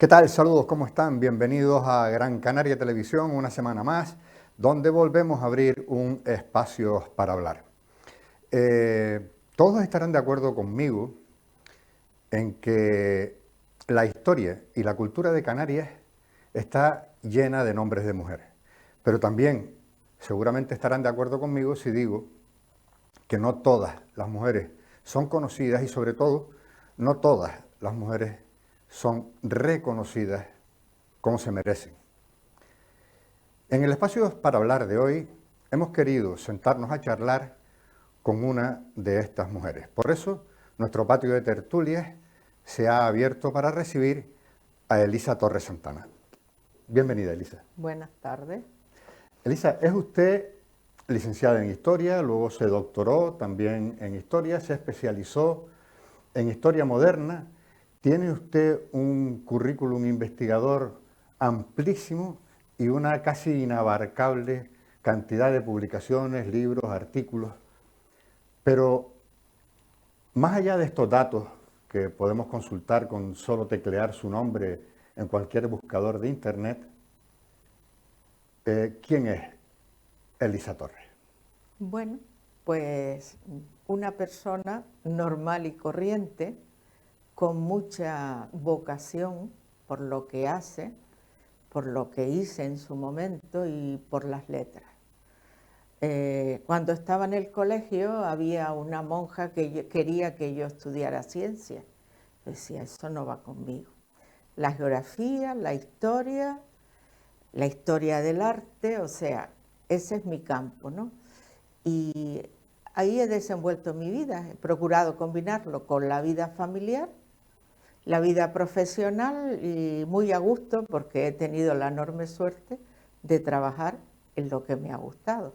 ¿Qué tal? Saludos, ¿cómo están? Bienvenidos a Gran Canaria Televisión, una semana más, donde volvemos a abrir un espacio para hablar. Todos estarán de acuerdo conmigo en que la historia y la cultura de Canarias está llena de nombres de mujeres, pero también seguramente estarán de acuerdo conmigo si digo que no todas las mujeres son conocidas y sobre todo no todas las mujeres son reconocidas como se merecen. En el espacio para hablar de hoy hemos querido sentarnos a charlar con una de estas mujeres. Por eso nuestro patio de tertulias se ha abierto para recibir a Elisa Torres Santana. Bienvenida, Elisa. Buenas tardes. Elisa, es usted licenciada en Historia, luego se doctoró también en Historia, se especializó en Historia Moderna. Tiene usted un currículum investigador amplísimo y una casi inabarcable cantidad de publicaciones, libros, artículos. Pero más allá de estos datos que podemos consultar con solo teclear su nombre en cualquier buscador de Internet, ¿quién es Elisa Torres? Bueno, pues una persona normal y corriente, con mucha vocación por lo que hace, por lo que hice en su momento y por las letras. Cuando estaba en el colegio había una monja que quería que yo estudiara ciencia. Decía, eso no va conmigo. La geografía, la historia del arte, o sea, ese es mi campo, ¿no? Y ahí he desenvuelto mi vida, he procurado combinarlo con la vida familiar, la vida profesional y muy a gusto porque he tenido la enorme suerte de trabajar en lo que me ha gustado.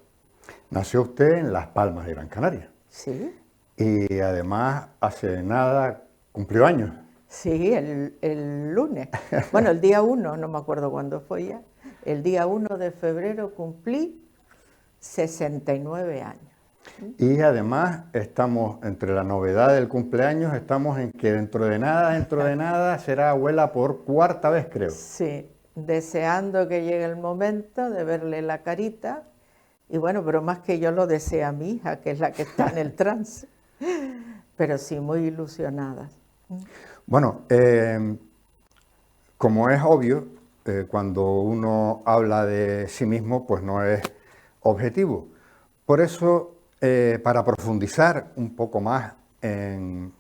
Nació usted en Las Palmas de Gran Canaria. Sí. Y además hace nada cumplió años. Sí, el lunes. Bueno, el día 1, no me acuerdo cuándo fue ya. El día 1 de febrero cumplí 69 años. Y además estamos entre la novedad del cumpleaños, estamos en que dentro de nada será abuela por cuarta vez, creo. Sí, deseando que llegue el momento de verle la carita. Y bueno, pero más que yo lo desea mi hija, que es la que está en el trance. Pero sí, muy ilusionada. Bueno, como es obvio, cuando uno habla de sí mismo, pues no es objetivo. Por eso, para profundizar un poco más en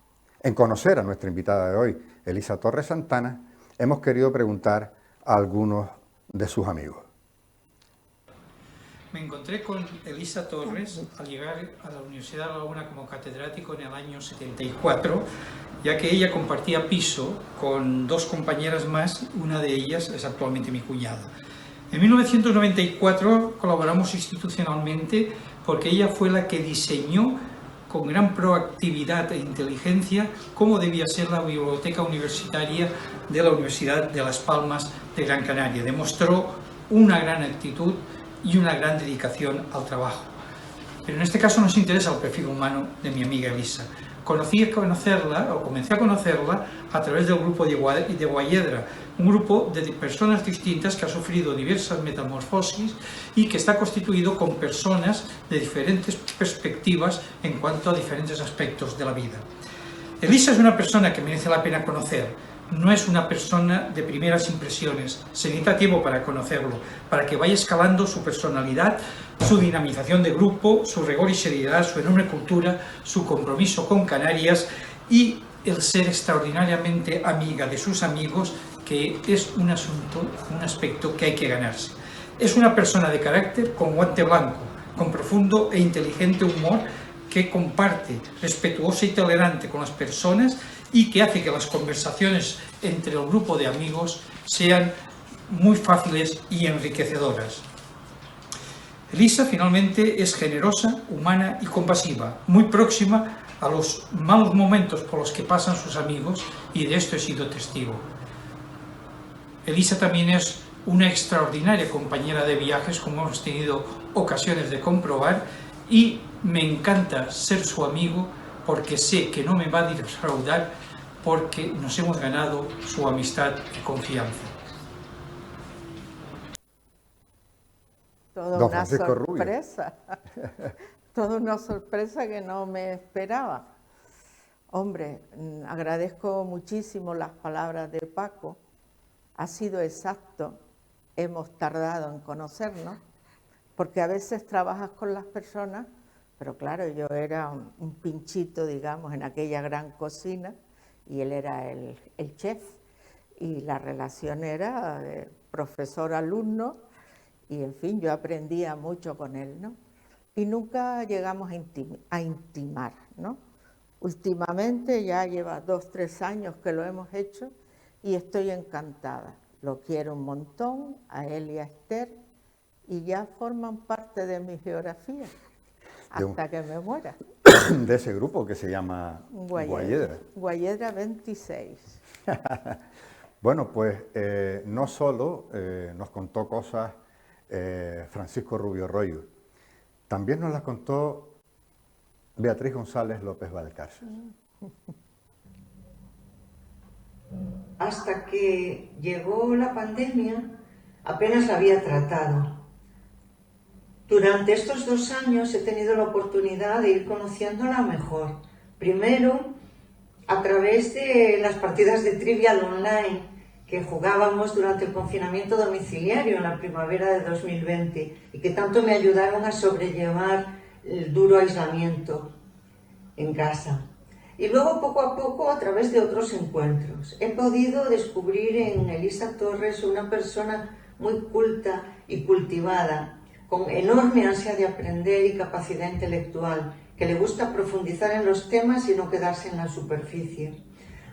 conocer a nuestra invitada de hoy, Elisa Torres Santana, hemos querido preguntar a algunos de sus amigos. Me encontré con Elisa Torres al llegar a la Universidad de La Laguna como catedrático en el año 74, ya que ella compartía piso con dos compañeras más, una de ellas es actualmente mi cuñada. En 1994 colaboramos institucionalmente porque ella fue la que diseñó con gran proactividad e inteligencia cómo debía ser la biblioteca universitaria de la Universidad de Las Palmas de Gran Canaria. Demostró una gran actitud y una gran dedicación al trabajo. Pero en este caso nos interesa el perfil humano de mi amiga Elisa. Comencé a conocerla a través del grupo de Guayedra, un grupo de personas distintas que ha sufrido diversas metamorfosis y que está constituido con personas de diferentes perspectivas en cuanto a diferentes aspectos de la vida. Elisa es una persona que merece la pena conocer. No es una persona de primeras impresiones, se necesita tiempo para conocerlo, para que vaya escalando su personalidad, su dinamización de grupo, su rigor y seriedad, su enorme cultura, su compromiso con Canarias y el ser extraordinariamente amiga de sus amigos, que es un aspecto que hay que ganarse. Es una persona de carácter con guante blanco, con profundo e inteligente humor, que comparte, respetuosa y tolerante con las personas y que hace que las conversaciones entre el grupo de amigos sean muy fáciles y enriquecedoras. Elisa finalmente es generosa, humana y compasiva, muy próxima a los malos momentos por los que pasan sus amigos y de esto he sido testigo. Elisa también es una extraordinaria compañera de viajes, como hemos tenido ocasiones de comprobar, y me encanta ser su amigo porque sé que no me va a defraudar porque nos hemos ganado su amistad y confianza. Toda Don una Francisco Rubio. sorpresa, toda una sorpresa que no me esperaba. Hombre, agradezco muchísimo las palabras de Paco, ha sido exacto, hemos tardado en conocernos, porque a veces trabajas con las personas, pero claro, yo era un pinchito, digamos, en aquella gran cocina, y él era el chef, y la relación era de profesor-alumno, y en fin, yo aprendía mucho con él, ¿no? Y nunca llegamos a intimar, ¿no? Últimamente ya lleva 2 o 3 años que lo hemos hecho y estoy encantada. Lo quiero un montón, a él y a Esther, y ya forman parte de mi geografía hasta que me muera. De ese grupo que se llama Guayedra. Guayedra 26. Bueno, pues no solo nos contó cosas Francisco Rubio Royo, también nos las contó Beatriz González López Valcárcel. Hasta que llegó la pandemia, apenas la había tratado. Durante estos 2 años he tenido la oportunidad de ir conociéndola mejor. Primero, a través de las partidas de Trivial Online que jugábamos durante el confinamiento domiciliario en la primavera de 2020 y que tanto me ayudaron a sobrellevar el duro aislamiento en casa. Y luego, poco a poco, a través de otros encuentros, he podido descubrir en Elisa Torres una persona muy culta y cultivada, con enorme ansia de aprender y capacidad intelectual, que le gusta profundizar en los temas y no quedarse en la superficie.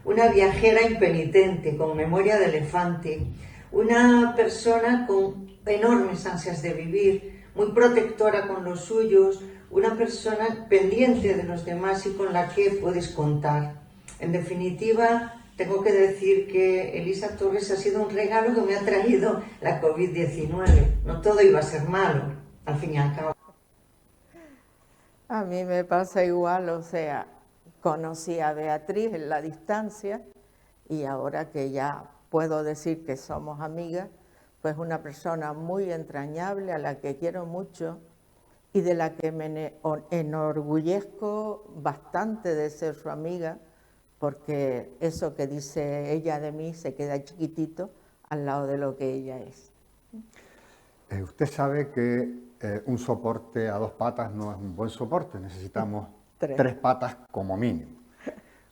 Una viajera impenitente, con memoria de elefante, una persona con enormes ansias de vivir, muy protectora con los suyos, una persona pendiente de los demás y con la que puedes contar. En definitiva, tengo que decir que Elisa Torres ha sido un regalo que me ha traído la COVID-19. No todo iba a ser malo, al fin y al cabo. A mí me pasa igual, o sea, conocí a Beatriz en la distancia y ahora que ya puedo decir que somos amigas, pues una persona muy entrañable a la que quiero mucho y de la que me enorgullezco bastante de ser su amiga, porque eso que dice ella de mí se queda chiquitito al lado de lo que ella es. Usted sabe que un soporte a 2 patas no es un buen soporte, necesitamos 3 patas como mínimo.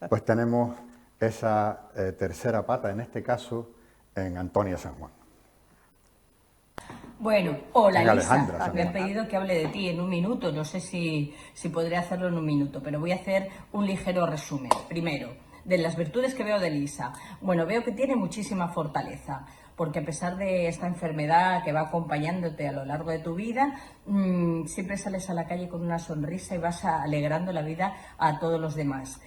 Pues tenemos esa tercera pata, en este caso, en Antonia San Juan. Bueno, hola Venga, Elisa, Alejandra, me han pedido que hable de ti en un minuto, no sé si podré hacerlo en un minuto, pero voy a hacer un ligero resumen. Primero, de las virtudes que veo de Elisa. Bueno, veo que tiene muchísima fortaleza, porque a pesar de esta enfermedad que va acompañándote a lo largo de tu vida, siempre sales a la calle con una sonrisa y vas alegrando la vida a todos los demás.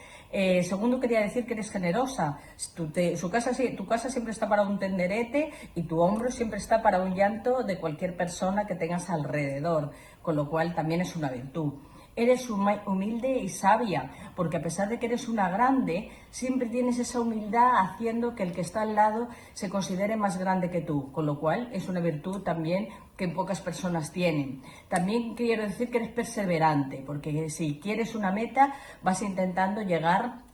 Segundo, quería decir que eres generosa. Tu casa siempre está para un tenderete y tu hombro siempre está para un llanto de cualquier persona que tengas alrededor, con lo cual también es una virtud. Eres humilde y sabia, porque a pesar de que eres una grande, siempre tienes esa humildad haciendo que el que está al lado se considere más grande que tú, con lo cual es una virtud también que pocas personas tienen. También quiero decir que eres perseverante, porque si quieres una meta, vas intentando llegar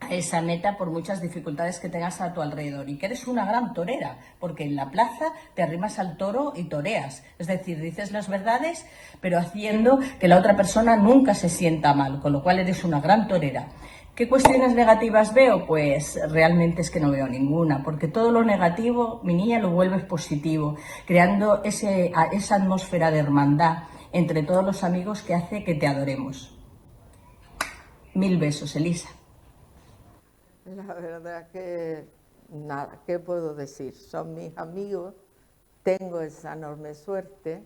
a esa meta por muchas dificultades que tengas a tu alrededor, y que eres una gran torera, porque en la plaza te arrimas al toro y toreas, es decir, dices las verdades, pero haciendo que la otra persona nunca se sienta mal, con lo cual eres una gran torera. ¿Qué cuestiones negativas veo? Pues realmente es que no veo ninguna, porque todo lo negativo, mi niña, lo vuelves positivo, creando esa atmósfera de hermandad entre todos los amigos que hace que te adoremos. 1000 besos, Elisa. La verdad que nada, ¿qué puedo decir? Son mis amigos, tengo esa enorme suerte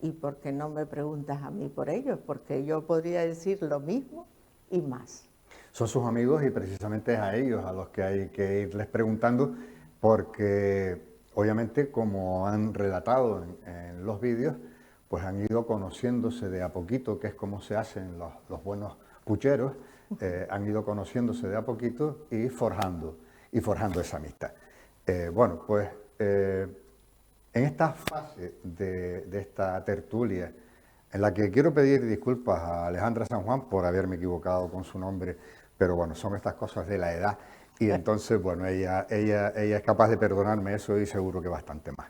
y ¿por qué no me preguntas a mí por ellos? Porque yo podría decir lo mismo y más. Son sus amigos y precisamente es a ellos a los que hay que irles preguntando, porque obviamente, como han relatado en los vídeos, pues han ido conociéndose de a poquito, que es como se hacen los buenos pucheros, han ido conociéndose de a poquito y forjando esa amistad. Bueno, pues en esta fase de esta tertulia, en la que quiero pedir disculpas a Alejandra San Juan por haberme equivocado con su nombre, pero bueno, son estas cosas de la edad, y entonces, bueno, ella es capaz de perdonarme eso y seguro que bastante más.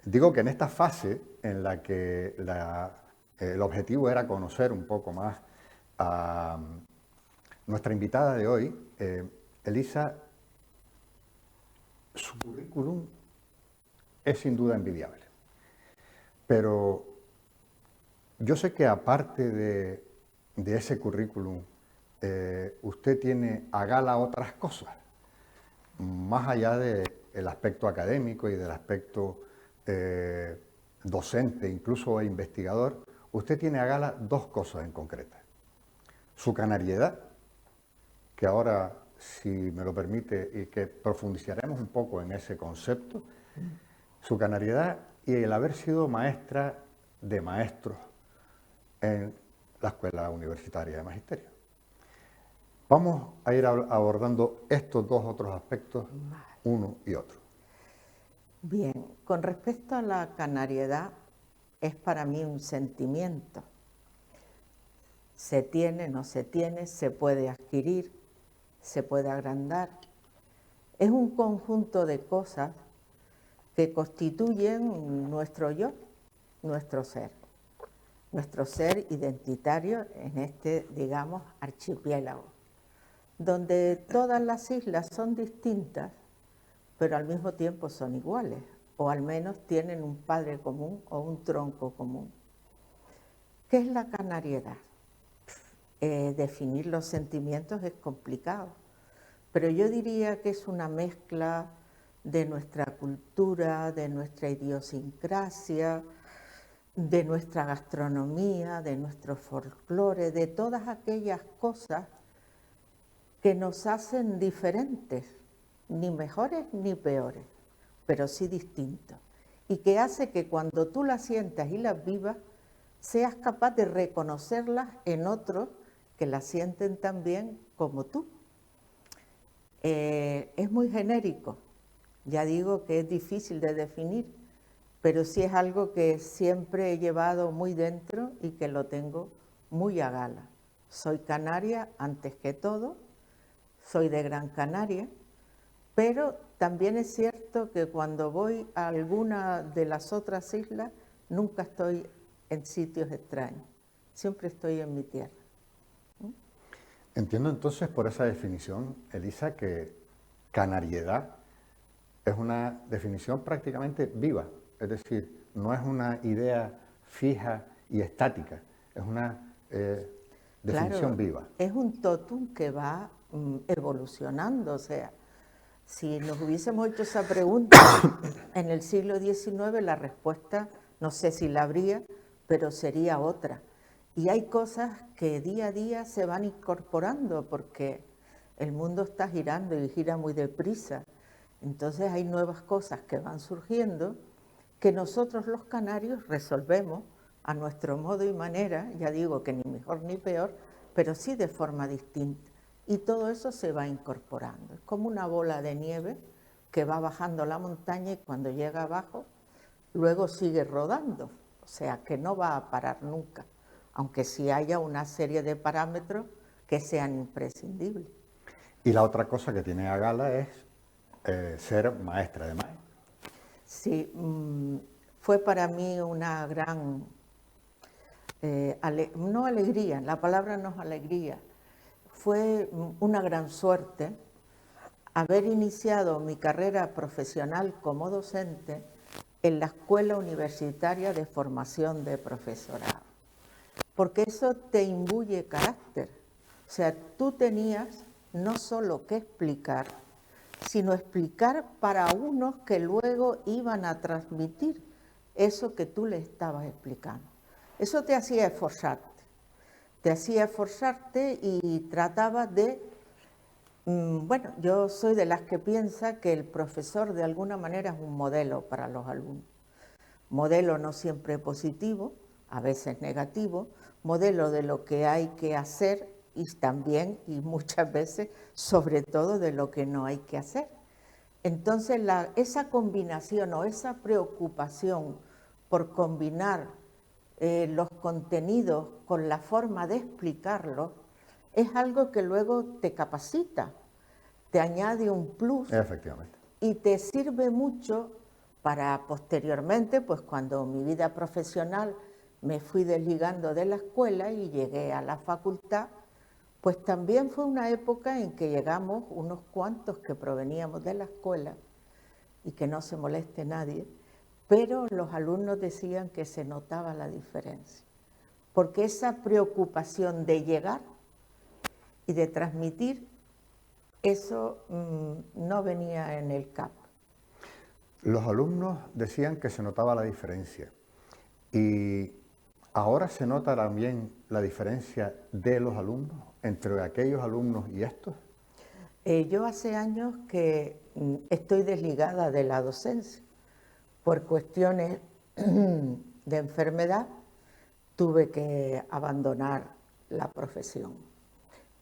Digo que en esta fase en la que el objetivo era conocer un poco más a nuestra invitada de hoy, Elisa, su currículum es sin duda envidiable. Pero yo sé que aparte de ese currículum, usted tiene a gala otras cosas, más allá del aspecto académico y del aspecto docente, incluso investigador. Usted tiene a gala dos cosas en concreto: su canariedad, que ahora, si me lo permite, y que profundizaremos un poco en ese concepto, su canariedad y el haber sido maestra de maestros en la Escuela Universitaria de Magisterio. Vamos a ir abordando estos dos otros aspectos, uno y otro. Bien, con respecto a la canariedad, es para mí un sentimiento. Se tiene, no se tiene, se puede adquirir, se puede agrandar. Es un conjunto de cosas que constituyen nuestro yo, nuestro ser identitario en este, digamos, archipiélago, donde todas las islas son distintas, pero al mismo tiempo son iguales, o al menos tienen un padre común o un tronco común. ¿Qué es la canariedad? Definir los sentimientos es complicado, pero yo diría que es una mezcla de nuestra cultura, de nuestra idiosincrasia, de nuestra gastronomía, de nuestro folclore, de todas aquellas cosas que nos hacen diferentes, ni mejores ni peores, pero sí distintos, y que hace que cuando tú las sientas y las vivas, seas capaz de reconocerlas en otros que las sienten tan bien como tú. Es muy genérico, ya digo que es difícil de definir, pero sí es algo que siempre he llevado muy dentro y que lo tengo muy a gala. Soy canaria antes que todo, soy de Gran Canaria, pero también es cierto que cuando voy a alguna de las otras islas, nunca estoy en sitios extraños, siempre estoy en mi tierra. Entiendo entonces por esa definición, Elisa, que canariedad es una definición prácticamente viva, es decir, no es una idea fija y estática, es una definición viva. Es un tótum que va evolucionando, o sea, si nos hubiésemos hecho esa pregunta en el siglo XIX, la respuesta, no sé si la habría, pero sería otra. Y hay cosas que día a día se van incorporando porque el mundo está girando y gira muy deprisa. Entonces hay nuevas cosas que van surgiendo que nosotros los canarios resolvemos a nuestro modo y manera, ya digo que ni mejor ni peor, pero sí de forma distinta. Y todo eso se va incorporando. Es como una bola de nieve que va bajando la montaña y cuando llega abajo, luego sigue rodando. O sea, que no va a parar nunca, aunque sí haya una serie de parámetros que sean imprescindibles. Y la otra cosa que tiene a gala es ser maestra de maestros. Sí, fue para mí una gran, no alegría, la palabra no es alegría, fue una gran suerte haber iniciado mi carrera profesional como docente en la Escuela Universitaria de Formación de Profesorado, porque eso te imbuye carácter. O sea, tú tenías no solo que explicar, sino explicar para unos que luego iban a transmitir eso que tú le estabas explicando. Eso te hacía esforzarte y trataba de... Bueno, yo soy de las que piensa que el profesor de alguna manera es un modelo para los alumnos. Modelo no siempre positivo, a veces negativo, modelo de lo que hay que hacer y también, y muchas veces, sobre todo, de lo que no hay que hacer. Entonces, esa combinación o esa preocupación por combinar los contenidos con la forma de explicarlos es algo que luego te capacita, te añade un plus. Efectivamente. Y te sirve mucho para posteriormente, pues cuando mi vida profesional me fui desligando de la escuela y llegué a la facultad, pues también fue una época en que llegamos unos cuantos que proveníamos de la escuela, y que no se moleste nadie, pero los alumnos decían que se notaba la diferencia, porque esa preocupación de llegar y de transmitir, eso no venía en el CAP. Los alumnos decían que se notaba la diferencia, y ahora se nota también la diferencia de los alumnos, entre aquellos alumnos y estos. Yo hace años que estoy desligada de la docencia. Por cuestiones de enfermedad tuve que abandonar la profesión.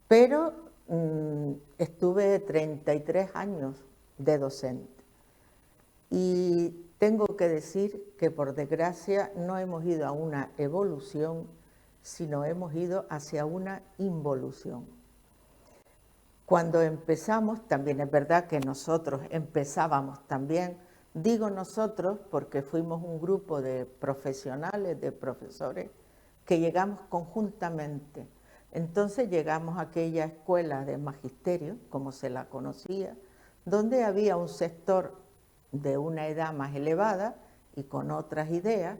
Pero estuve 33 años de docente. Y tengo que decir que, por desgracia, no hemos ido a una evolución, sino hemos ido hacia una involución. Cuando empezamos, también es verdad que nosotros empezábamos también, digo nosotros porque fuimos un grupo de profesionales, de profesores, que llegamos conjuntamente. Entonces llegamos a aquella escuela de magisterio, como se la conocía, donde había un sector de una edad más elevada y con otras ideas,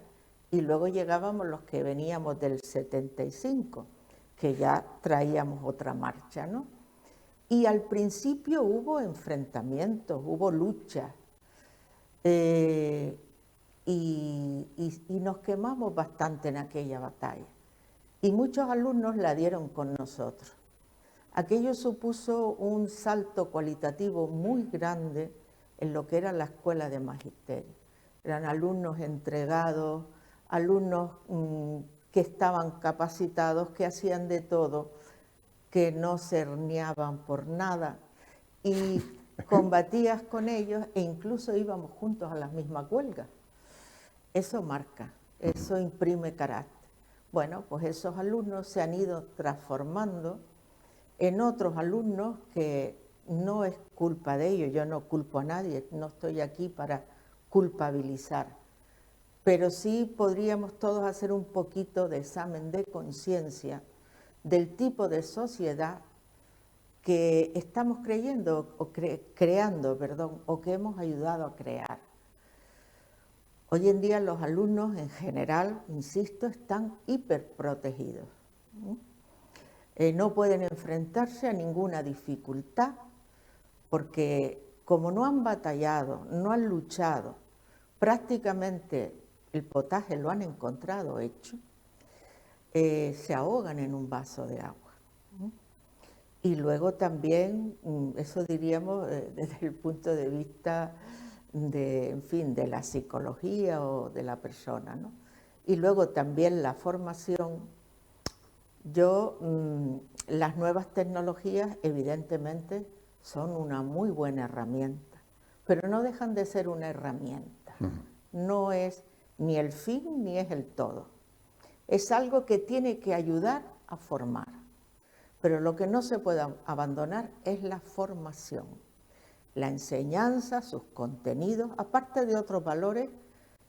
y luego llegábamos los que veníamos del 75, que ya traíamos otra marcha, ¿no? Y al principio hubo enfrentamientos, hubo luchas, y nos quemamos bastante en aquella batalla. Y muchos alumnos la dieron con nosotros. Aquello supuso un salto cualitativo muy grande en lo que era la escuela de magisterio. Eran alumnos entregados, alumnos que estaban capacitados, que hacían de todo, que no se herniaban por nada, y combatías con ellos e incluso íbamos juntos a las mismas huelgas. Eso marca, eso imprime carácter. Bueno, pues esos alumnos se han ido transformando en otros alumnos que no es culpa de ellos, yo no culpo a nadie, no estoy aquí para culpabilizar, pero sí podríamos todos hacer un poquito de examen de conciencia del tipo de sociedad que estamos creando, o que hemos ayudado a crear. Hoy en día los alumnos en general, insisto, están hiperprotegidos. No pueden enfrentarse a ninguna dificultad porque, como no han batallado, no han luchado, prácticamente el potaje lo han encontrado hecho, se ahogan en un vaso de agua. Y luego también, eso diríamos desde el punto de vista de, en fin, de la psicología o de la persona, ¿no? Y luego también la formación. Las nuevas tecnologías evidentemente son una muy buena herramienta, pero no dejan de ser una herramienta. No es ni el fin ni es el todo. Es algo que tiene que ayudar a formar. Pero lo que no se puede abandonar es la formación, la enseñanza, sus contenidos, aparte de otros valores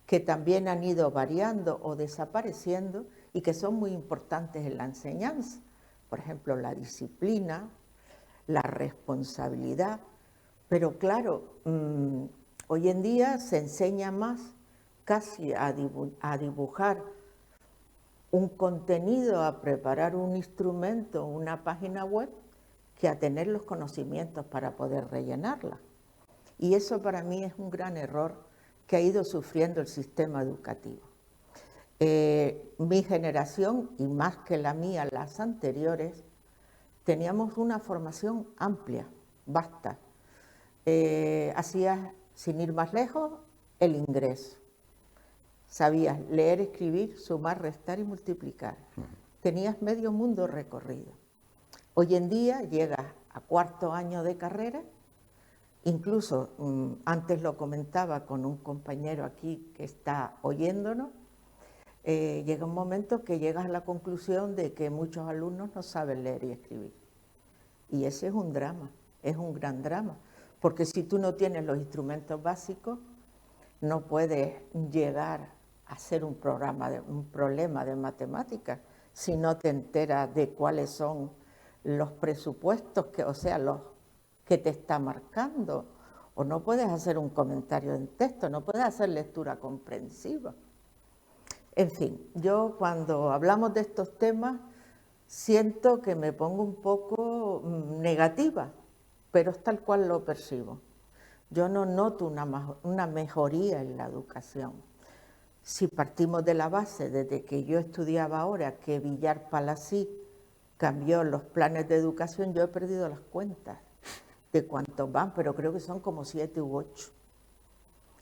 que también han ido variando o desapareciendo y que son muy importantes en la enseñanza. Por ejemplo, la disciplina, la responsabilidad. Pero claro, hoy en día se enseña más casi a dibujar un contenido, a preparar un instrumento, una página web, que a tener los conocimientos para poder rellenarla. Y eso para mí es un gran error que ha ido sufriendo el sistema educativo. Mi generación, y más que la mía, las anteriores, teníamos una formación amplia, vasta. Hacías, sin ir más lejos, el ingreso. Sabías leer, escribir, sumar, restar y multiplicar. Tenías medio mundo recorrido. Hoy en día llegas a cuarto año de carrera, incluso antes lo comentaba con un compañero aquí que está oyéndonos, llega un momento que llegas a la conclusión de que muchos alumnos no saben leer y escribir. Y ese es un drama, es un gran drama, porque si tú no tienes los instrumentos básicos, no puedes llegar a hacer un problema de matemáticas si no te enteras de cuáles son los presupuestos, los que te está marcando, o no puedes hacer un comentario en texto, no puedes hacer lectura comprensiva. En fin, yo cuando hablamos de estos temas siento que me pongo un poco negativa, pero es tal cual lo percibo. Yo no noto una mejoría en la educación. Si partimos de la base, desde que yo estudiaba ahora, que Villar Palací cambió los planes de educación, yo he perdido las cuentas de cuántos van, pero creo que son como 7 u 8.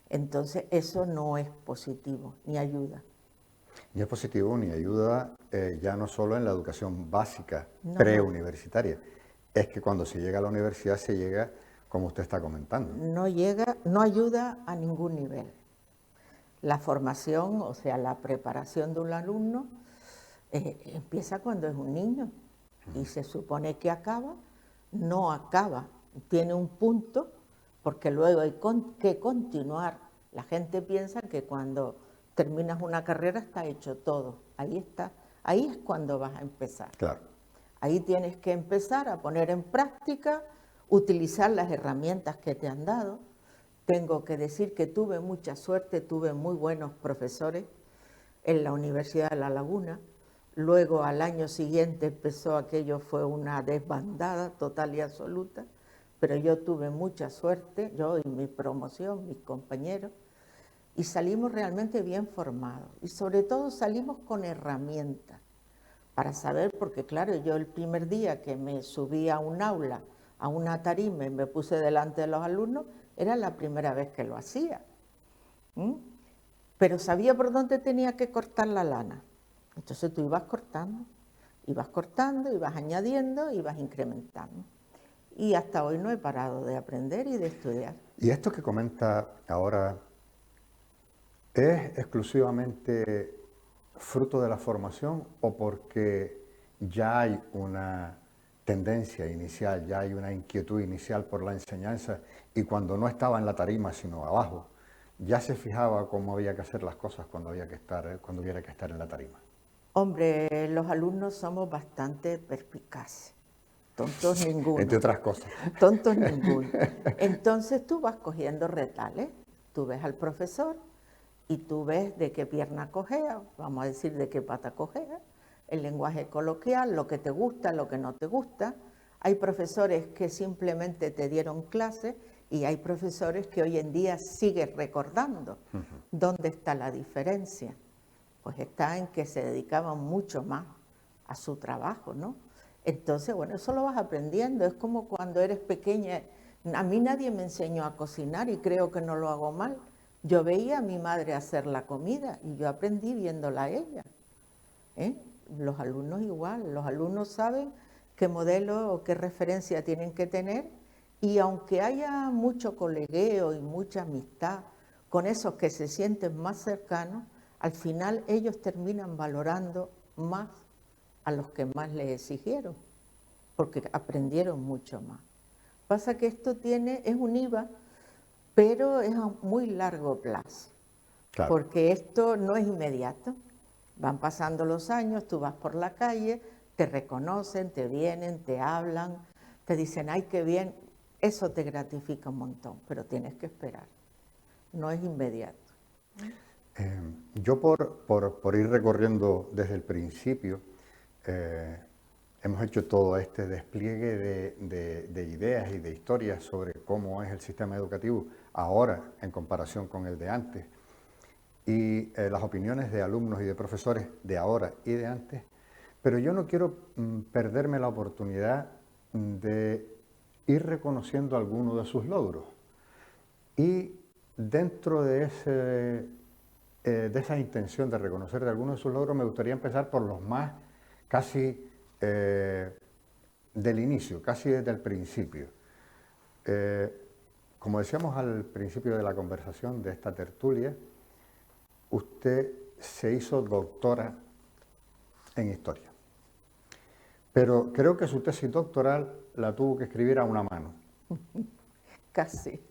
Entonces eso no es positivo, ni ayuda. Ni es positivo ni ayuda ya no solo en la educación básica, No, preuniversitaria, es que cuando se llega a la universidad se llega como usted está comentando. No ayuda a ningún nivel. La formación, o sea, la preparación de un alumno empieza cuando es un niño y se supone que no acaba, tiene un punto porque luego hay que continuar. La gente piensa que cuando terminas una carrera está hecho todo, ahí está, ahí es cuando vas a empezar. Claro. Ahí tienes que empezar a poner en práctica, utilizar las herramientas que te han dado. Tengo que decir que tuve mucha suerte, tuve muy buenos profesores en la Universidad de La Laguna. Luego al año siguiente fue una desbandada total y absoluta, pero yo tuve mucha suerte, yo y mi promoción, mis compañeros, y salimos realmente bien formados. Y sobre todo salimos con herramientas para saber, porque claro, yo el primer día que me subí a un aula, a una tarima y me puse delante de los alumnos, era la primera vez que lo hacía. Pero sabía por dónde tenía que cortar la lana. Entonces tú ibas cortando, ibas añadiendo, ibas incrementando. Y hasta hoy no he parado de aprender y de estudiar. Y esto que comenta ahora es exclusivamente fruto de la formación o porque ya hay una tendencia inicial, ya hay una inquietud inicial por la enseñanza y cuando no estaba en la tarima sino abajo, ya se fijaba cómo había que hacer las cosas cuando hubiera que estar en la tarima? Hombre, los alumnos somos bastante perspicaces, tontos ninguno. Entre otras cosas. Tontos ninguno. Entonces tú vas cogiendo retales, tú ves al profesor y tú ves de qué pierna cojea, vamos a decir de qué pata cojea, el lenguaje coloquial, lo que te gusta, lo que no te gusta. Hay profesores que simplemente te dieron clase y hay profesores que hoy en día sigues recordando. ¿Dónde está la diferencia? Pues está en que se dedicaban mucho más a su trabajo, ¿no? Entonces, bueno, eso lo vas aprendiendo. Es como cuando eres pequeña. A mí nadie me enseñó a cocinar y creo que no lo hago mal. Yo veía a mi madre hacer la comida y yo aprendí viéndola a ella. Los alumnos igual, los alumnos saben qué modelo o qué referencia tienen que tener y aunque haya mucho colegueo y mucha amistad con esos que se sienten más cercanos, al final ellos terminan valorando más a los que más les exigieron, porque aprendieron mucho más. Pasa que esto es un IVA, pero es a muy largo plazo, Claro. porque esto no es inmediato. Van pasando los años, tú vas por la calle, te reconocen, te vienen, te hablan, te dicen, ay, qué bien, eso te gratifica un montón, pero tienes que esperar, no es inmediato. Yo por ir recorriendo desde el principio, hemos hecho todo este despliegue de ideas y de historias sobre cómo es el sistema educativo ahora en comparación con el de antes y las opiniones de alumnos y de profesores de ahora y de antes, pero yo no quiero perderme la oportunidad de ir reconociendo algunos de sus logros y dentro de de esa intención de reconocer de algunos de sus logros, me gustaría empezar por los más casi del inicio, casi desde el principio. Como decíamos al principio de la conversación de esta tertulia, usted se hizo doctora en historia. Pero creo que su tesis doctoral la tuvo que escribir a una mano. Casi.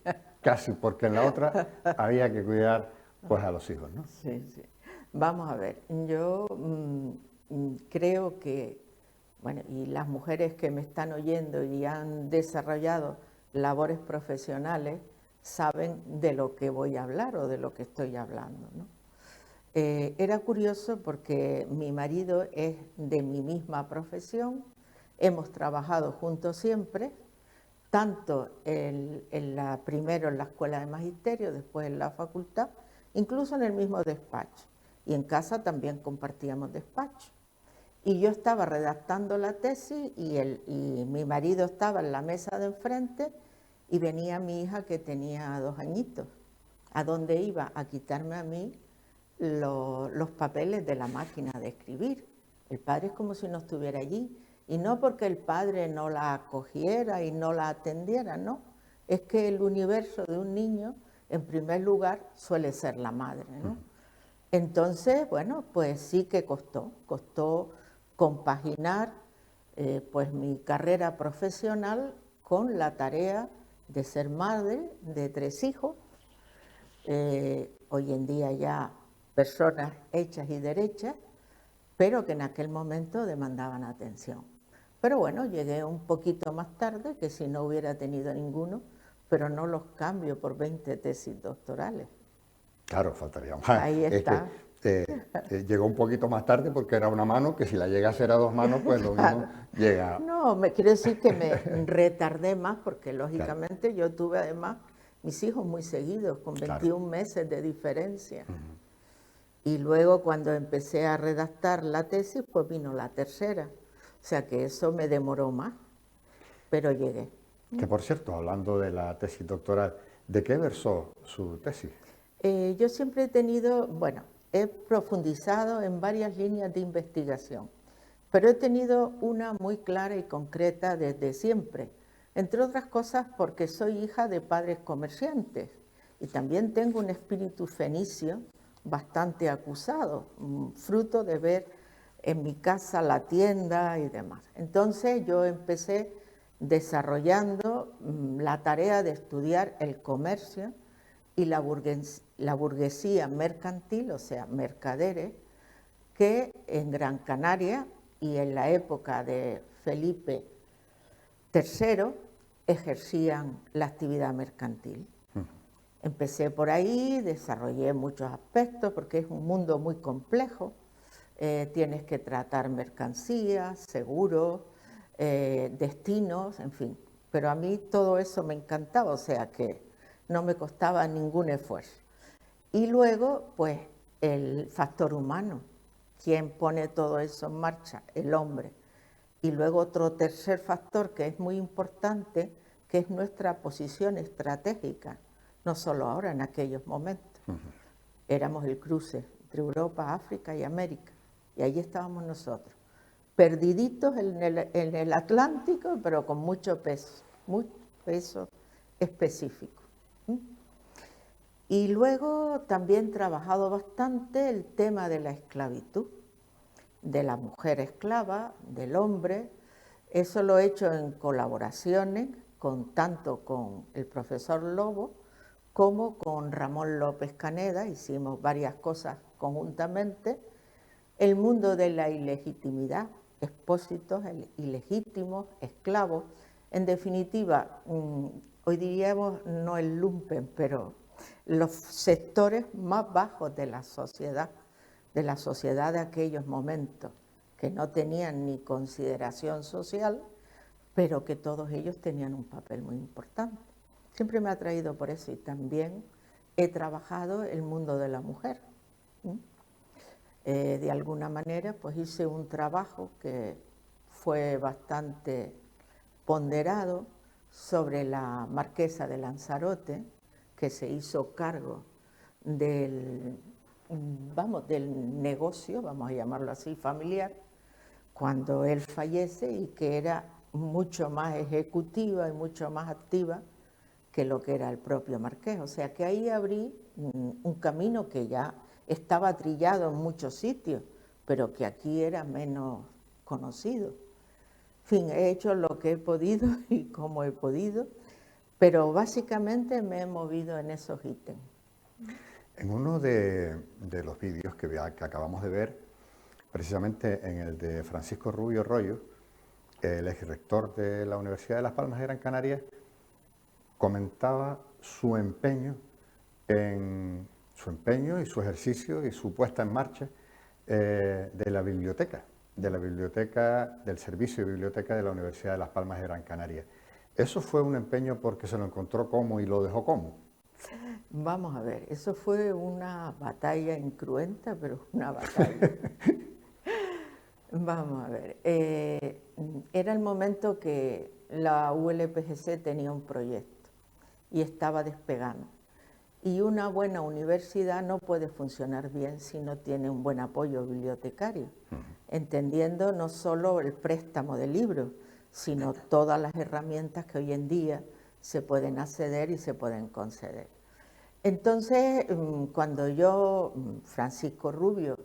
Casi, porque en la otra había que cuidar pues a los hijos, ¿no? Sí, sí. Vamos a ver, yo creo que, bueno, y las mujeres que me están oyendo y han desarrollado labores profesionales saben de lo que voy a hablar o de lo que estoy hablando, ¿no? Era curioso porque mi marido es de mi misma profesión, hemos trabajado juntos siempre, tanto primero en la escuela de magisterio, después en la facultad, incluso en el mismo despacho. Y en casa también compartíamos despacho. Y yo estaba redactando la tesis y mi marido estaba en la mesa de enfrente y venía mi hija que tenía 2 añitos. ¿A dónde iba? A quitarme a mí los papeles de la máquina de escribir. El padre es como si no estuviera allí. Y no porque el padre no la acogiera y no la atendiera, no. Es que el universo de un niño, en primer lugar, suele ser la madre, ¿no? Entonces, bueno, pues sí que costó compaginar pues mi carrera profesional con la tarea de ser madre de 3 hijos. Hoy en día ya personas hechas y derechas, pero que en aquel momento demandaban atención. Pero bueno, llegué un poquito más tarde, que si no hubiera tenido ninguno, pero no los cambio por 20 tesis doctorales. Claro, faltaría más. Ahí está. Llegó un poquito más tarde porque era una mano, que si la llega a ser a 2 manos, pues lo mismo llega. No, me quiero decir que me retardé más porque lógicamente yo tuve además mis hijos muy seguidos, con 21 meses de diferencia. Y luego cuando empecé a redactar la tesis, pues vino la tercera. O sea que eso me demoró más, pero llegué. Que por cierto, hablando de la tesis doctoral, ¿de qué versó su tesis? Yo siempre he tenido, bueno, he profundizado en varias líneas de investigación, pero he tenido una muy clara y concreta desde siempre, entre otras cosas porque soy hija de padres comerciantes y también tengo un espíritu fenicio bastante acusado, fruto de ver en mi casa la tienda y demás. Entonces yo empecé desarrollando la tarea de estudiar el comercio y la burguesía mercantil, o sea, mercaderes, que en Gran Canaria y en la época de Felipe III ejercían la actividad mercantil. Empecé por ahí, desarrollé muchos aspectos porque es un mundo muy complejo. Tienes que tratar mercancías, seguros, destinos, en fin. Pero a mí todo eso me encantaba, o sea que no me costaba ningún esfuerzo. Y luego, pues, el factor humano. ¿Quién pone todo eso en marcha? El hombre. Y luego otro tercer factor que es muy importante, que es nuestra posición estratégica, no solo ahora, en aquellos momentos. Éramos el cruce entre Europa, África y América, y ahí estábamos nosotros, perdiditos en el Atlántico, pero con mucho peso específico. Y luego también he trabajado bastante el tema de la esclavitud, de la mujer esclava, del hombre. Eso lo he hecho en colaboraciones tanto con el profesor Lobo como con Ramón López Caneda, hicimos varias cosas conjuntamente. El mundo de la ilegitimidad, expósitos ilegítimos, esclavos, en definitiva, hoy diríamos no el lumpen, pero los sectores más bajos de la sociedad de aquellos momentos, que no tenían ni consideración social, pero que todos ellos tenían un papel muy importante. Siempre me ha atraído por eso y también he trabajado el mundo de la mujer. De alguna manera, pues hice un trabajo que fue bastante ponderado sobre la marquesa de Lanzarote, que se hizo cargo del vamos, del negocio, vamos a llamarlo así, familiar, cuando él fallece, y que era mucho más ejecutiva y mucho más activa que lo que era el propio Marqués. O sea que ahí abrí un camino que ya estaba trillado en muchos sitios, pero que aquí era menos conocido. En fin, he hecho lo que he podido y como he podido, pero básicamente me he movido en esos ítems. En uno de los vídeos que acabamos de ver, precisamente en el de Francisco Rubio Royo, el exrector de la Universidad de Las Palmas de Gran Canaria, comentaba su empeño y su ejercicio y su puesta en marcha de la biblioteca, del servicio de biblioteca de la Universidad de Las Palmas de Gran Canaria. ¿Eso fue un empeño porque se lo encontró como y lo dejó como? Vamos a ver, eso fue una batalla incruenta, pero una batalla. Vamos a ver, era el momento que la ULPGC tenía un proyecto y estaba despegando. Y una buena universidad no puede funcionar bien si no tiene un buen apoyo bibliotecario, entendiendo no solo el préstamo de libros, sino todas las herramientas que hoy en día se pueden acceder y se pueden conceder. Entonces, cuando Francisco Rubio,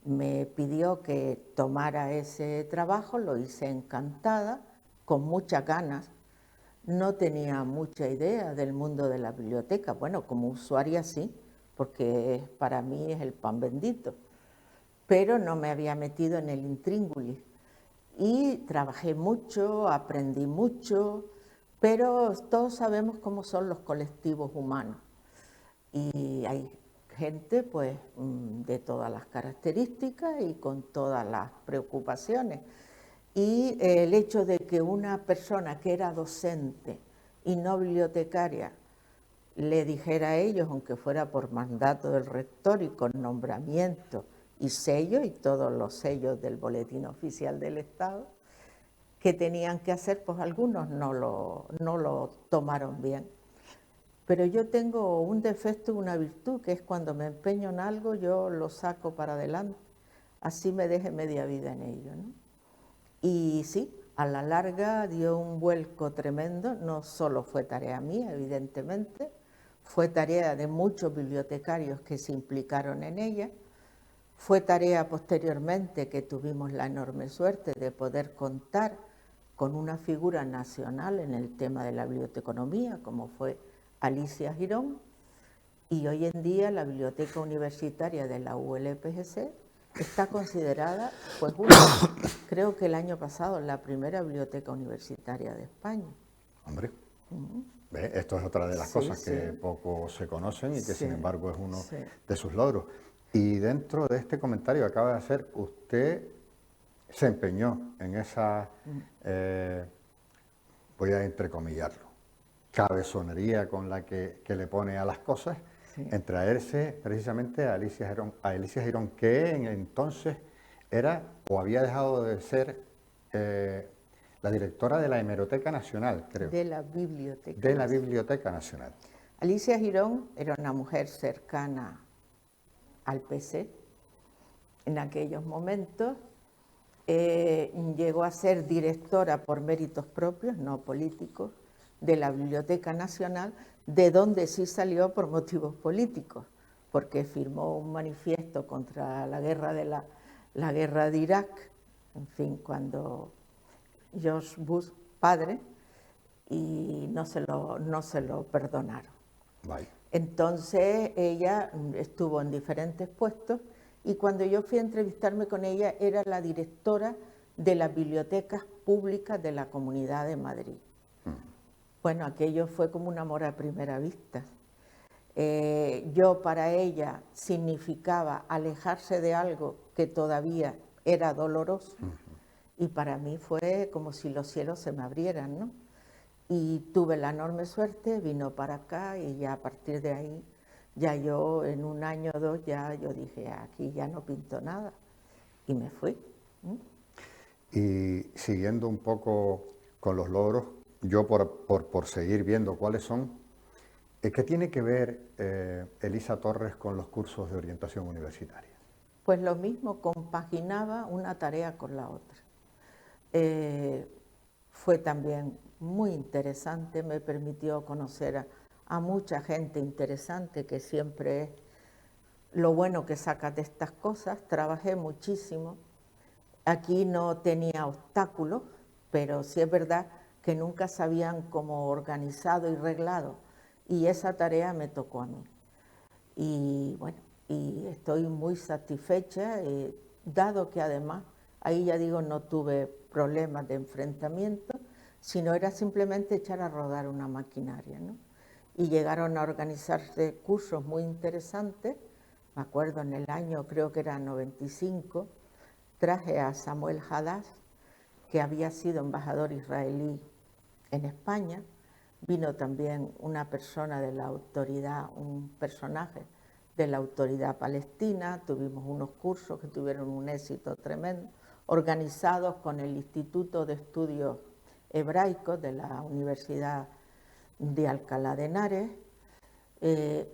me pidió que tomara ese trabajo, lo hice encantada, con muchas ganas. No tenía mucha idea del mundo de la biblioteca, bueno, como usuaria sí, porque para mí es el pan bendito, pero no me había metido en el intríngulis. Y trabajé mucho, aprendí mucho, pero todos sabemos cómo son los colectivos humanos. Y hay gente pues de todas las características y con todas las preocupaciones. Y el hecho de que una persona que era docente y no bibliotecaria le dijera a ellos, aunque fuera por mandato del rector y con nombramiento y sello y todos los sellos del Boletín Oficial del Estado, que tenían que hacer, pues algunos no lo tomaron bien. Pero yo tengo un defecto y una virtud, que es cuando me empeño en algo, yo lo saco para adelante, así me deje media vida en ello, ¿no? Y sí, a la larga dio un vuelco tremendo, no solo fue tarea mía, evidentemente, fue tarea de muchos bibliotecarios que se implicaron en ella, fue tarea posteriormente que tuvimos la enorme suerte de poder contar con una figura nacional en el tema de la biblioteconomía, como fue Alicia Girón, y hoy en día la biblioteca universitaria de la ULPGC está considerada, pues creo que el año pasado, la primera biblioteca universitaria de España. Hombre, ¿ve? Esto es otra de las cosas que poco se conocen y que sin embargo es uno de sus logros. Y dentro de este comentario que acaba de hacer, usted se empeñó en esa, voy a entrecomillarlo, cabezonería con la que le pone a las cosas, en traerse precisamente a Alicia Girón, que en entonces era o había dejado de ser la directora de la Hemeroteca Nacional, creo. De la Biblioteca. De la Biblioteca Nacional. Alicia Girón era una mujer cercana al PC en aquellos momentos. Llegó a ser directora por méritos propios, no políticos, de la Biblioteca Nacional, de donde sí salió por motivos políticos, porque firmó un manifiesto contra la guerra de Irak, en fin, cuando George Bush padre, y no se lo perdonaron. Vale. Entonces ella estuvo en diferentes puestos, y cuando yo fui a entrevistarme con ella era la directora de las bibliotecas públicas de la Comunidad de Madrid. Bueno, aquello fue como un amor a primera vista. Yo para ella significaba alejarse de algo que todavía era doloroso, y para mí fue como si los cielos se me abrieran, ¿no? Y tuve la enorme suerte, vino para acá, y ya a partir de ahí, ya yo en un año o dos, ya yo dije, aquí ya no pinto nada, y me fui. Y siguiendo un poco con los logros, yo por seguir viendo cuáles son, ¿Qué tiene que ver Elisa Torres con los cursos de orientación universitaria? Pues lo mismo, compaginaba una tarea con la otra. Fue también muy interesante, me permitió conocer a mucha gente interesante, que siempre es lo bueno que sacas de estas cosas. Trabajé muchísimo, aquí no tenía obstáculos, pero sí es verdad que nunca sabían cómo organizado y reglado, y esa tarea me tocó a mí. Y bueno, y estoy muy satisfecha, dado que además, ahí ya digo, no tuve problemas de enfrentamiento, sino era simplemente echar a rodar una maquinaria, ¿no? Y llegaron a organizarse cursos muy interesantes. Me acuerdo en el año, creo que era 95, traje a Samuel Hadass, que había sido embajador israelí en España. Vino también una persona de la autoridad, un personaje de la autoridad palestina. Tuvimos unos cursos que tuvieron un éxito tremendo, organizados con el Instituto de Estudios Hebraicos de la Universidad de Alcalá de Henares.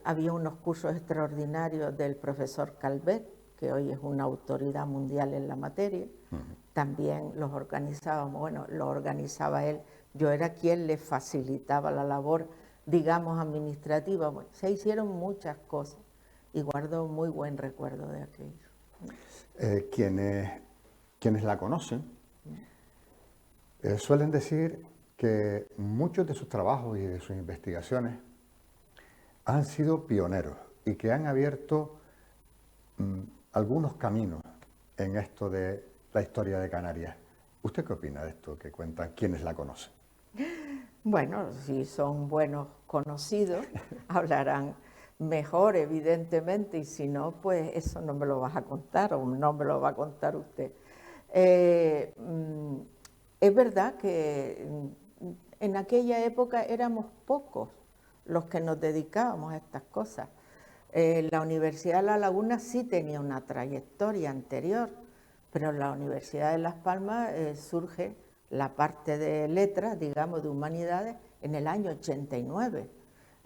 Había unos cursos extraordinarios del profesor Calvet, que hoy es una autoridad mundial en la materia. También los organizábamos, bueno, lo organizaba él. Yo era quien le facilitaba la labor, digamos, administrativa. Bueno, se hicieron muchas cosas y guardo muy buen recuerdo de aquello. Quienes la conocen suelen decir que muchos de sus trabajos y de sus investigaciones han sido pioneros y que han abierto algunos caminos en esto de la historia de Canarias. ¿Usted qué opina de esto que cuentan quienes la conocen? Bueno, si son buenos conocidos, hablarán mejor, evidentemente, y si no, pues eso no me lo vas a contar o no me lo va a contar usted. Es verdad que en aquella época éramos pocos los que nos dedicábamos a estas cosas. La Universidad de La Laguna sí tenía una trayectoria anterior, pero en la Universidad de Las Palmas surge la parte de letras, digamos, de humanidades, en el año 89.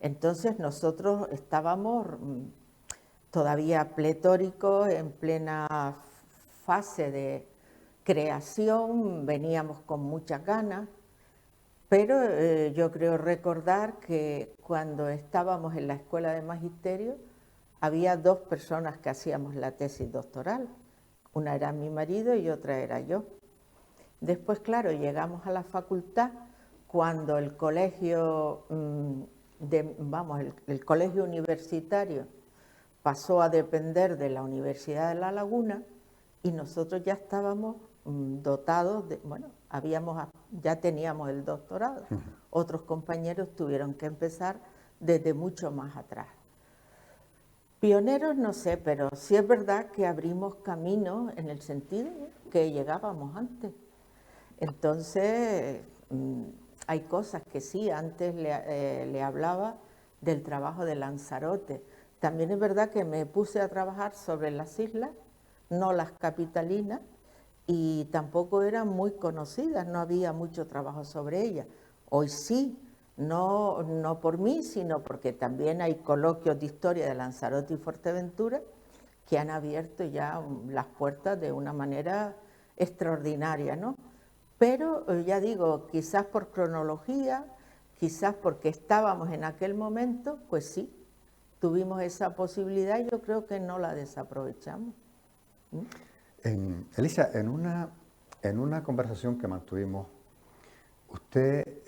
Entonces nosotros estábamos todavía pletóricos, en plena fase de creación, veníamos con muchas ganas, pero yo creo recordar que cuando estábamos en la Escuela de Magisterio había dos personas que hacíamos la tesis doctoral, una era mi marido y otra era yo. Después, claro, llegamos a la facultad cuando el colegio, el colegio universitario pasó a depender de la Universidad de La Laguna y nosotros ya estábamos dotados de, bueno, ya teníamos el doctorado. Otros compañeros tuvieron que empezar desde mucho más atrás. Pioneros no sé, pero sí es verdad que abrimos caminos en el sentido que llegábamos antes. Entonces, hay cosas que sí, antes le hablaba del trabajo de Lanzarote. También es verdad que me puse a trabajar sobre las islas, no las capitalinas, y tampoco eran muy conocidas, no había mucho trabajo sobre ellas. Hoy sí, no por mí, sino porque también hay coloquios de historia de Lanzarote y Fuerteventura que han abierto ya las puertas de una manera extraordinaria, ¿no? Pero ya digo, quizás por cronología, quizás porque estábamos en aquel momento, pues sí, tuvimos esa posibilidad y yo creo que no la desaprovechamos. Elisa, en una conversación que mantuvimos, usted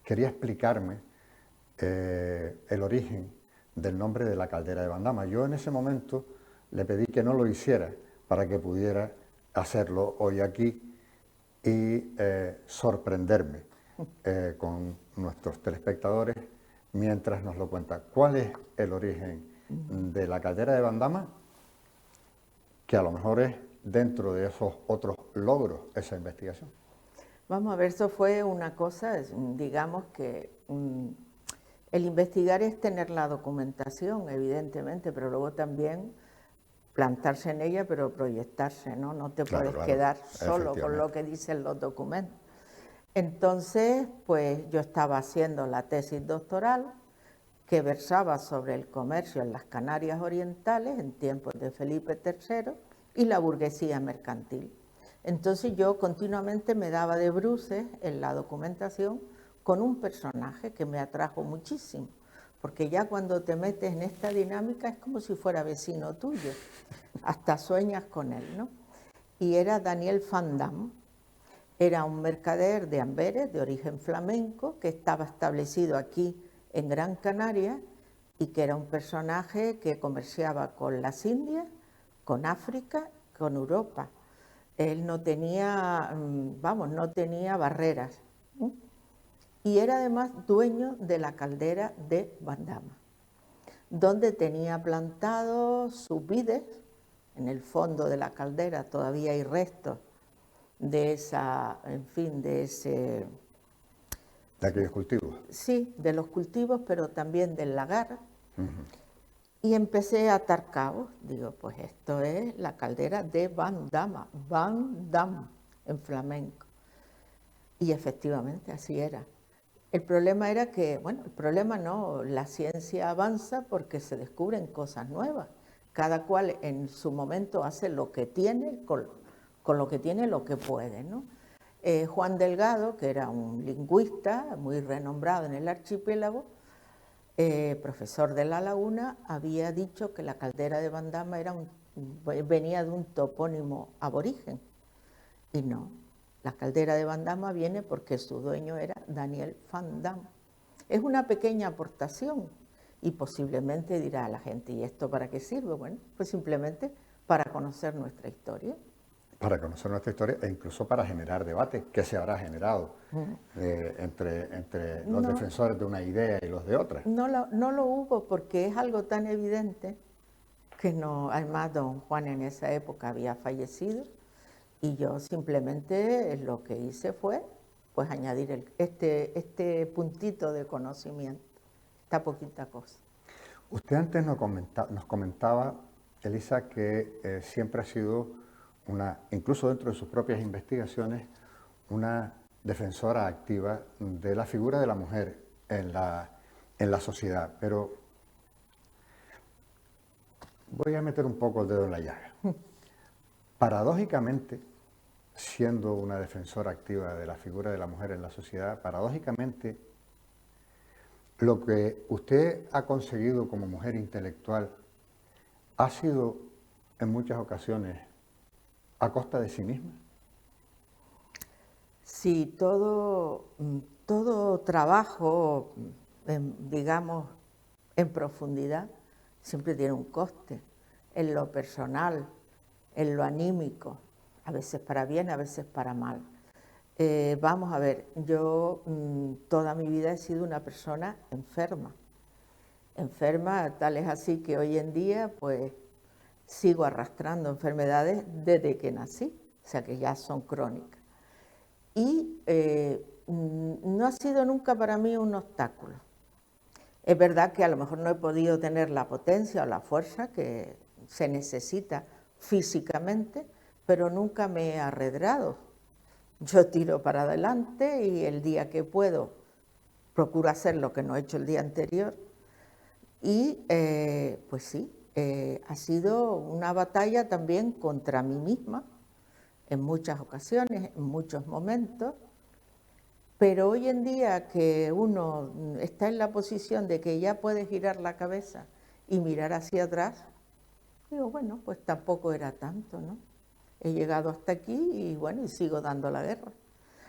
quería explicarme el origen del nombre de la caldera de Bandama. Yo en ese momento le pedí que no lo hiciera para que pudiera hacerlo hoy aquí y sorprenderme con nuestros telespectadores mientras nos lo cuenta. ¿Cuál es el origen de la caldera de Bandama? Que a lo mejor es dentro de esos otros logros esa investigación. Vamos a ver, eso fue una cosa, digamos que el investigar es tener la documentación, evidentemente, pero luego también plantarse en ella, pero proyectarse, ¿no? No te puedes quedar solo con lo que dicen los documentos. Entonces, pues yo estaba haciendo la tesis doctoral, que versaba sobre el comercio en las Canarias Orientales en tiempos de Felipe III y la burguesía mercantil. Entonces yo continuamente me daba de bruces en la documentación con un personaje que me atrajo muchísimo, porque ya cuando te metes en esta dinámica es como si fuera vecino tuyo, hasta sueñas con él, ¿no? Y era Daniel Van Damme, era un mercader de Amberes, de origen flamenco, que estaba establecido aquí en Gran Canaria y que era un personaje que comerciaba con las Indias, con África, con Europa. Él no tenía, no tenía barreras. Y era además dueño de la caldera de Bandama, donde tenía plantados sus vides. En el fondo de la caldera todavía hay restos de esa, en fin, de ese... ¿De aquellos cultivos? Sí, de los cultivos, pero también del lagar. Y empecé a atar cabos. Digo, pues esto es la caldera de Bandama, Bandam en flamenco. Y efectivamente así era. El problema era que, bueno, el problema no, la ciencia avanza porque se descubren cosas nuevas. Cada cual en su momento hace lo que tiene, con lo que tiene, lo que puede, ¿no? Juan Delgado, que era un lingüista muy renombrado en el archipiélago, profesor de La Laguna, había dicho que la caldera de Bandama venía de un topónimo aborigen. Y no, la caldera de Bandama viene porque su dueño era Daniel Van Damme. Es una pequeña aportación y posiblemente dirá a la gente, ¿y esto para qué sirve? Bueno, pues simplemente para conocer nuestra historia. Para conocer nuestra historia e incluso para generar debate que se habrá generado entre los defensores de una idea y los de otra. No lo hubo porque es algo tan evidente que no, además don Juan en esa época había fallecido y yo simplemente lo que hice fue pues añadir este puntito de conocimiento, esta poquita cosa. Usted antes nos comentaba, Elisa, que siempre ha sido incluso dentro de sus propias investigaciones, una defensora activa de la figura de la mujer en la sociedad. Pero voy a meter un poco el dedo en la llaga. Paradójicamente, siendo una defensora activa de la figura de la mujer en la sociedad, paradójicamente, lo que usted ha conseguido como mujer intelectual ha sido en muchas ocasiones a costa de sí misma. Sí, todo trabajo, digamos, en profundidad, siempre tiene un coste, en lo personal, en lo anímico, a veces para bien, a veces para mal. Vamos a ver, yo toda mi vida he sido una persona enferma, tal es así que hoy en día pues sigo arrastrando enfermedades desde que nací, o sea que ya son crónicas. Y no ha sido nunca para mí un obstáculo. Es verdad que a lo mejor no he podido tener la potencia o la fuerza que se necesita físicamente, pero nunca me he arredrado. Yo tiro para adelante y el día que puedo procuro hacer lo que no he hecho el día anterior. Y pues sí, ha sido una batalla también contra mí misma, en muchas ocasiones, en muchos momentos, pero hoy en día que uno está en la posición de que ya puede girar la cabeza y mirar hacia atrás, digo, bueno, pues tampoco era tanto, ¿no? He llegado hasta aquí y bueno, y sigo dando la guerra.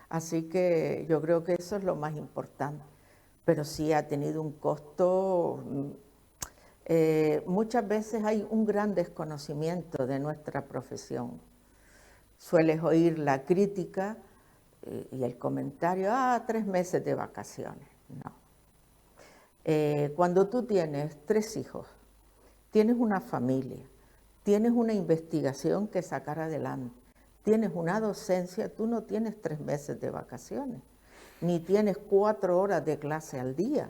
Así que yo creo que eso es lo más importante, pero sí ha tenido un costo. Muchas veces hay un gran desconocimiento de nuestra profesión. Sueles oír la crítica y el comentario, 3 meses de vacaciones. No. Cuando tú tienes 3 hijos, tienes una familia, tienes una investigación que sacar adelante, tienes una docencia, tú no tienes 3 meses de vacaciones, ni tienes 4 horas de clase al día.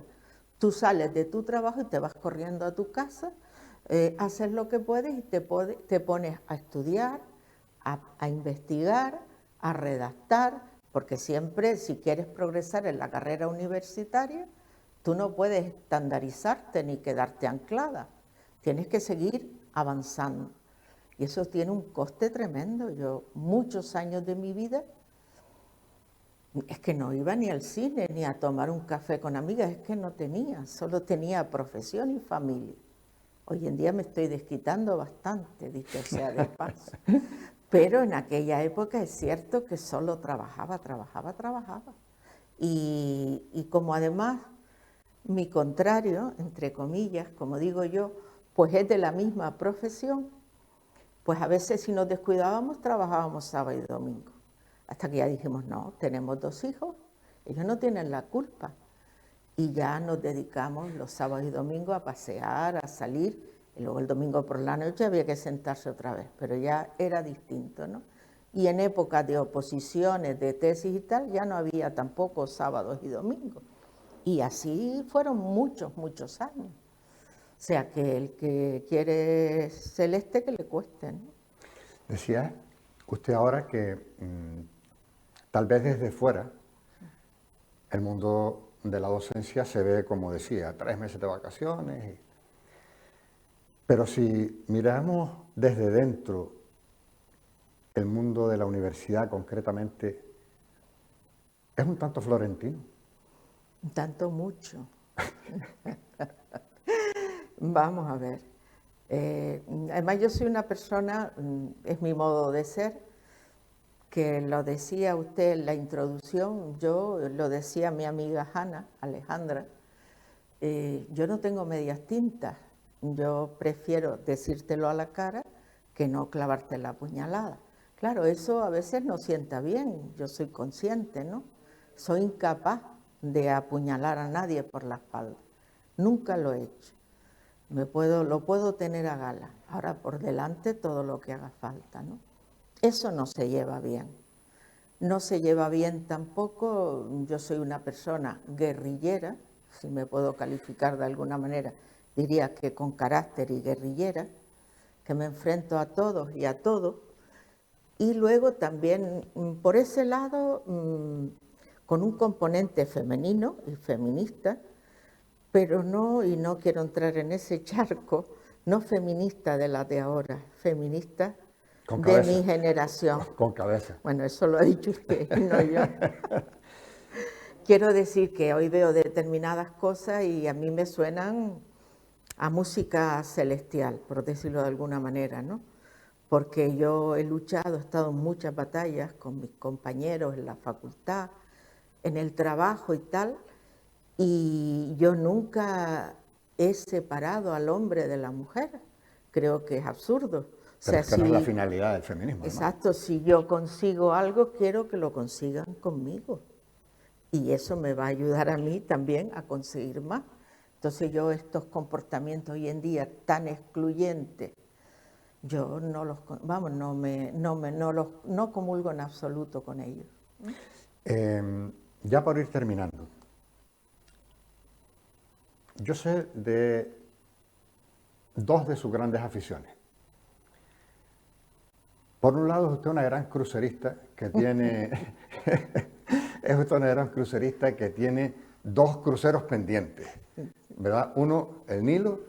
Tú sales de tu trabajo y te vas corriendo a tu casa, haces lo que puedes y te pones a estudiar, a investigar, a redactar, porque siempre si quieres progresar en la carrera universitaria, Tú no puedes estandarizarte ni quedarte anclada. Tienes que seguir avanzando. Y eso tiene un coste tremendo. Yo, muchos años de mi vida, es que no iba ni al cine, ni a tomar un café con amigas, es que no tenía, solo tenía profesión y familia. Hoy en día me estoy desquitando bastante, dicho sea de paso. Pero en aquella época es cierto que solo trabajaba. Y como además mi contrario, entre comillas, como digo yo, pues es de la misma profesión, pues a veces si nos descuidábamos trabajábamos sábado y domingo. Hasta que ya dijimos, no, tenemos 2 hijos, ellos no tienen la culpa. Y ya nos dedicamos los sábados y domingos a pasear, a salir, y luego el domingo por la noche había que sentarse otra vez, pero ya era distinto, ¿no? Y en épocas de oposiciones, de tesis y tal, ya no había tampoco sábados y domingos. Y así fueron muchos años. O sea que el que quiere celeste, que le cueste, ¿no? Decía usted ahora que tal vez desde fuera el mundo de la docencia se ve, como decía, 3 meses de vacaciones. Pero si miramos desde dentro el mundo de la universidad concretamente, es un tanto florentino. Un tanto mucho. Vamos a ver. Además yo soy una persona, es mi modo de ser, que lo decía usted en la introducción, yo lo decía mi amiga Alejandra, yo no tengo medias tintas, yo prefiero decírtelo a la cara que no clavarte la puñalada. Claro, eso a veces no sienta bien, yo soy consciente, ¿no? Soy incapaz de apuñalar a nadie por la espalda, nunca lo he hecho. Lo puedo tener a gala, ahora por delante todo lo que haga falta, ¿no? Eso no se lleva bien. No se lleva bien tampoco, yo soy una persona guerrillera, si me puedo calificar de alguna manera, diría que con carácter y guerrillera, que me enfrento a todos y a todo. Y luego también, por ese lado, con un componente femenino y feminista, pero no, y no quiero entrar en ese charco, no feminista de la de ahora, feminista de mi generación. Con cabeza. Bueno, eso lo ha dicho usted, no yo. Quiero decir que hoy veo determinadas cosas y a mí me suenan a música celestial, por decirlo de alguna manera, ¿no? Porque yo he luchado, he estado en muchas batallas con mis compañeros en la facultad, en el trabajo y tal, y yo nunca he separado al hombre de la mujer. Creo que es absurdo. Pero es que no es la finalidad del feminismo. Exacto, además. Si yo consigo algo, quiero que lo consigan conmigo. Y eso me va a ayudar a mí también a conseguir más. Entonces yo estos comportamientos hoy en día tan excluyentes, yo no los, vamos, no comulgo en absoluto con ellos. Ya por ir terminando, yo sé de 2 de sus grandes aficiones. Por un lado, es usted una gran crucerista que tiene, es usted una gran crucerista que tiene 2 cruceros pendientes, ¿verdad? Uno, el Nilo,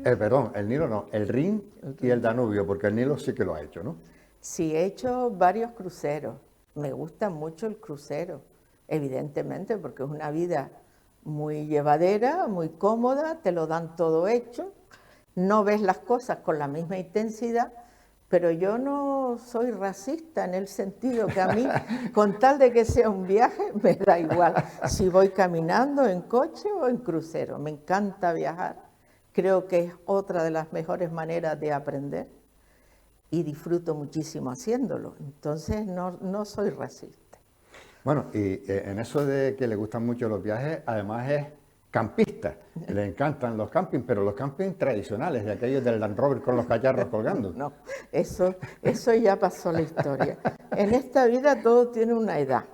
el Nilo no, el Rin y el Danubio, porque el Nilo sí que lo ha hecho, ¿no? Sí, he hecho varios cruceros. Me gusta mucho el crucero, evidentemente, porque es una vida muy llevadera, muy cómoda, te lo dan todo hecho, no ves las cosas con la misma intensidad, pero yo no soy racista en el sentido que a mí, con tal de que sea un viaje, me da igual si voy caminando en coche o en crucero. Me encanta viajar, creo que es otra de las mejores maneras de aprender y disfruto muchísimo haciéndolo. Entonces no soy racista. Bueno, y en eso de que le gustan mucho los viajes, además es campista. Le encantan los campings, pero los campings tradicionales, de aquellos del Land Rover con los cacharros colgando. No, eso ya pasó la historia. En esta vida todo tiene una edad.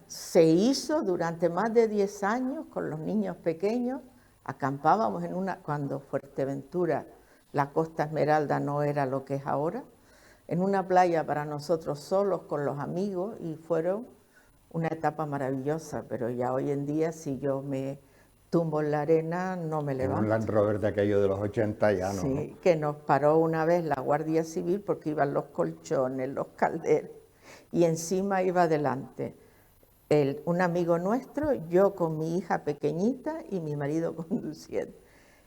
Se hizo durante más de 10 años con los niños pequeños. Acampábamos cuando Fuerteventura, la Costa Esmeralda no era lo que es ahora, en una playa para nosotros solos con los amigos, y fueron una etapa maravillosa, pero ya hoy en día si yo me tumbo en la arena, no me En levanto. un Land Rover de aquello de los 80 ya no. Sí, que nos paró una vez la Guardia Civil porque iban los colchones, los calderos, y encima iba adelante un amigo nuestro, yo con mi hija pequeñita y mi marido conduciendo.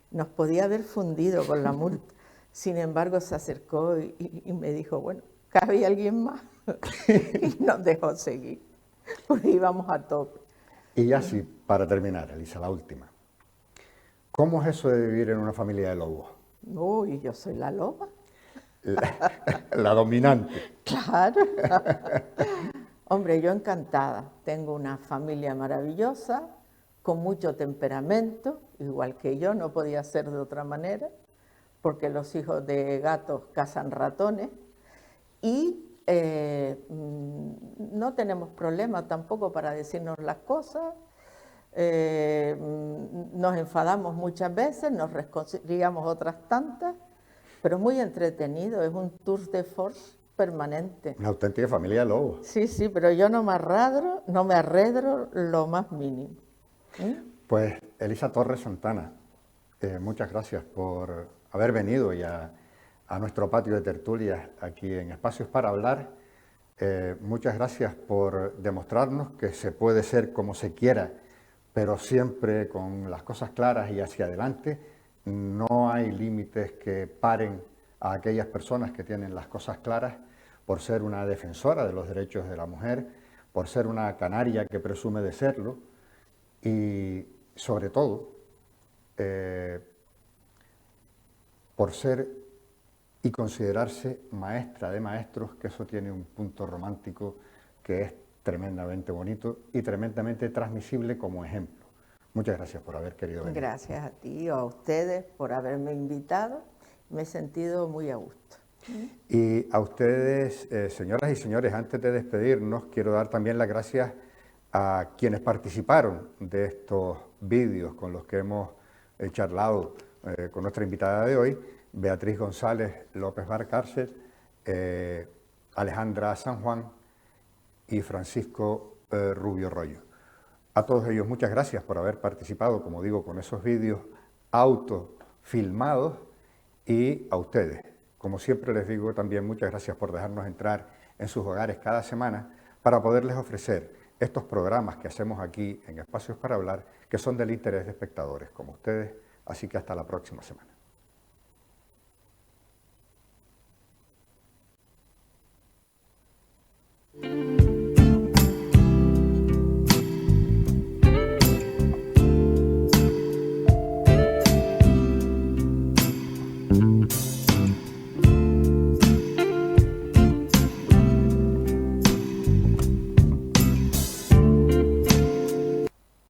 Nos podía haber fundido con la multa. Sin embargo, se acercó y me dijo, bueno, ¿cabe alguien más? Y nos dejó seguir, porque íbamos a tope. Y ya sí, para terminar, Elisa, la última. ¿Cómo es eso de vivir en una familia de lobos? Uy, yo soy la loba. La dominante. Claro. Hombre, yo encantada. Tengo una familia maravillosa, con mucho temperamento, igual que yo, no podía ser de otra manera, porque los hijos de gatos cazan ratones. Y no tenemos problema tampoco para decirnos las cosas. Nos enfadamos muchas veces, nos reconciliamos otras tantas, pero muy entretenido, es un tour de force permanente. Una auténtica familia de lobos. Sí, sí, pero yo no me arredro lo más mínimo. Pues Elisa Torres Santana, muchas gracias por haber venido ya a nuestro patio de tertulias aquí en Espacios para Hablar. Muchas gracias por demostrarnos que se puede ser como se quiera, pero siempre con las cosas claras y hacia adelante. No hay límites que paren a aquellas personas que tienen las cosas claras, por ser una defensora de los derechos de la mujer, por ser una canaria que presume de serlo y sobre todo por ser y considerarse maestra de maestros, que eso tiene un punto romántico que es tremendamente bonito y tremendamente transmisible como ejemplo. Muchas gracias por haber querido venir. Gracias a ti o a ustedes por haberme invitado. Me he sentido muy a gusto. Y a ustedes, señoras y señores, antes de despedirnos, quiero dar también las gracias a quienes participaron de estos vídeos con los que hemos charlado con nuestra invitada de hoy, Beatriz González López Barcárcel, Alejandra San Juan y Francisco Rubio Rollo. A todos ellos muchas gracias por haber participado, como digo, con esos vídeos autofilmados, y a ustedes, como siempre les digo también, muchas gracias por dejarnos entrar en sus hogares cada semana para poderles ofrecer estos programas que hacemos aquí en Espacios para Hablar, que son del interés de espectadores como ustedes. Así que hasta la próxima semana.